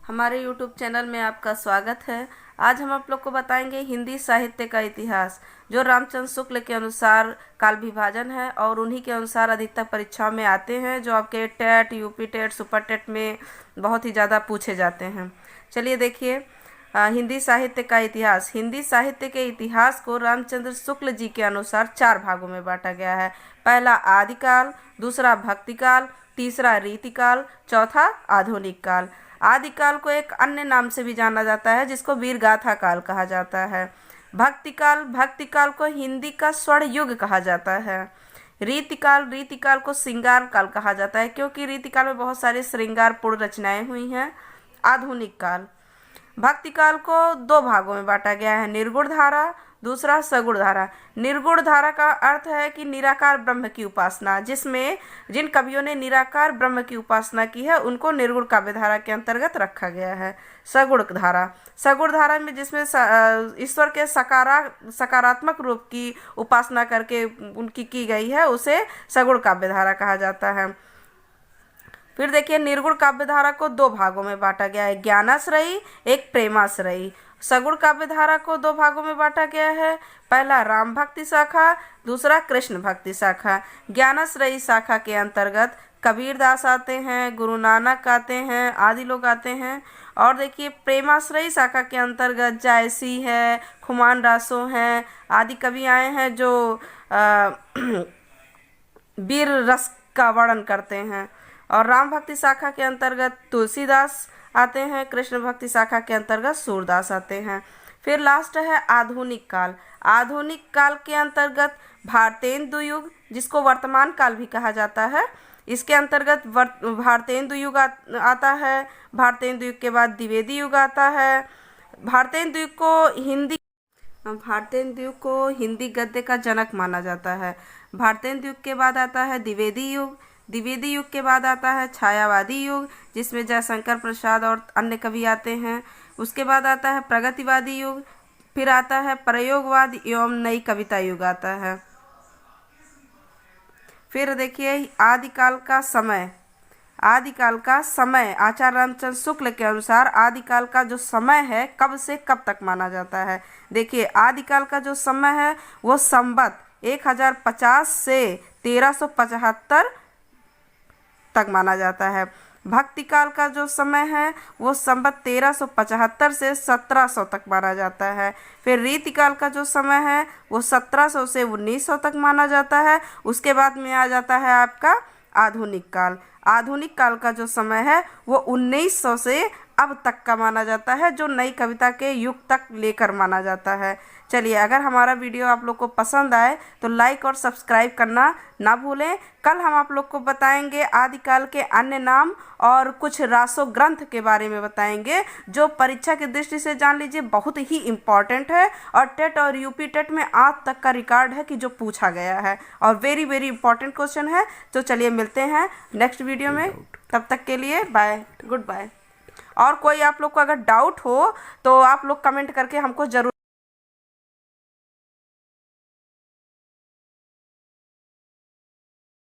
हमारे YouTube channel में आपका स्वागत है। आज हम आप लोग को बताएंगे हिंदी साहित्य का इतिहास, जो रामचंद्र शुक्ल के अनुसार काल विभाजन है और उन्हीं के अनुसार अधिकतर परीक्षाओं में आते हैं, जो आपके TET, UP TET, super TET में बहुत ही ज़्यादा पूछे जाते हैं। चलिए देखिए, हिंदी साहित्य का इतिहास। हिंदी साहित्य के इतिहास को रामचंद्र शुक्ल जी के अनुसार 4 भागों में बांटा गया है। पहला आदिकाल, दूसरा भक्तिकाल, तीसरा रीतिकाल, चौथा आधुनिक काल। आदिकाल को एक अन्य नाम से भी जाना जाता है, जिसको वीरगाथा काल कहा जाता है। भक्तिकाल को हिंदी का स्वर्ण युग कहा जाता है। रीतिकाल को श्रृंगार काल कहा जाता है, क्योंकि रीतिकाल में बहुत सारी श्रृंगारपूर्ण रचनाएं हुई हैं। आधुनिक काल, भक्तिकाल को 2 भागों में बांटा गया है, निर्गुण धारा, दूसरा सगुण धारा। निर्गुण धारा का अर्थ है कि निराकार ब्रह्म की उपासना, जिसमें जिन कवियों ने निराकार ब्रह्म की उपासना की है उनको निर्गुण काव्य धारा के अंतर्गत रखा गया है। सगुण धारा में जिसमें ईश्वर के सकारात्मक रूप की उपासना करके उनकी की गई है, उसे सगुण काव्य धारा कहा जाता है। फिर देखिए, निर्गुण काव्य धारा को 2 भागों में बांटा गया है, ज्ञानाश्रयी, एक प्रेमाश्रयी। सगुण काव्य धारा को 2 भागों में बांटा गया है, पहला राम भक्ति शाखा, दूसरा कृष्ण भक्ति शाखा। ज्ञानाश्रयी शाखा के अंतर्गत कबीरदास आते हैं, गुरु नानक आते हैं, आदि लोग आते हैं। और देखिए, प्रेमाश्रयी शाखा के अंतर्गत जायसी है, खुमान रासो हैं, आदि कवि आए हैं जो वीर रस का वर्णन करते हैं। और राम भक्ति शाखा के अंतर्गत तुलसीदास आते हैं, कृष्ण भक्ति शाखा के अंतर्गत सूरदास आते हैं। फिर लास्ट है आधुनिक काल। आधुनिक काल के अंतर्गत भारतेंदु युग, जिसको वर्तमान काल भी कहा जाता है, इसके अंतर्गत भारतेंदु युग आता है। भारतेंदु युग के बाद द्विवेदी युग आता है। भारतेंदु युग को हिंदी गद्य का जनक माना जाता है। भारतेंदु युग के बाद आता है द्विवेदी युग। द्विवेदी युग के बाद आता है छायावादी युग, जिसमें जयशंकर प्रसाद और अन्य कवि आते हैं। उसके बाद आता है प्रगतिवादी युग। फिर आता है प्रयोगवाद एवं नई कविता युग आता है। फिर देखिए, आदिकाल का समय आचार्य रामचंद्र शुक्ल के अनुसार आदिकाल का जो समय है कब से कब तक माना जाता है। देखिए, आदिकाल का जो समय है वो संवत 1050 से 1375 तक माना जाता है। भक्तिकाल का जो समय है वो संवत 1375 से 1700 तक माना जाता है। फिर रीतिकाल का जो समय है वो 1700 से 1900 तक माना जाता है। उसके बाद में आ जाता है आपका आधुनिक काल। आधुनिक काल का जो समय है वो 1900 से अब तक का माना जाता है, जो नई कविता के युग तक लेकर माना जाता है। चलिए, अगर हमारा वीडियो आप लोग को पसंद आए तो लाइक और सब्सक्राइब करना ना भूलें। कल हम आप लोग को बताएंगे आदिकाल के अन्य नाम और कुछ रासो ग्रंथ के बारे में बताएंगे, जो परीक्षा की दृष्टि से जान लीजिए बहुत ही इम्पॉर्टेंट है और टेट और यूपी टेट में आज तक का रिकॉर्ड है कि जो पूछा गया है और वेरी वेरी इंपॉर्टेंट क्वेश्चन है। तो चलिए मिलते हैं नेक्स्ट वीडियो में, तब तक के लिए बाय, गुड बाय। और कोई आप लोग को अगर डाउट हो तो आप लोग कमेंट करके हमको ज़रूर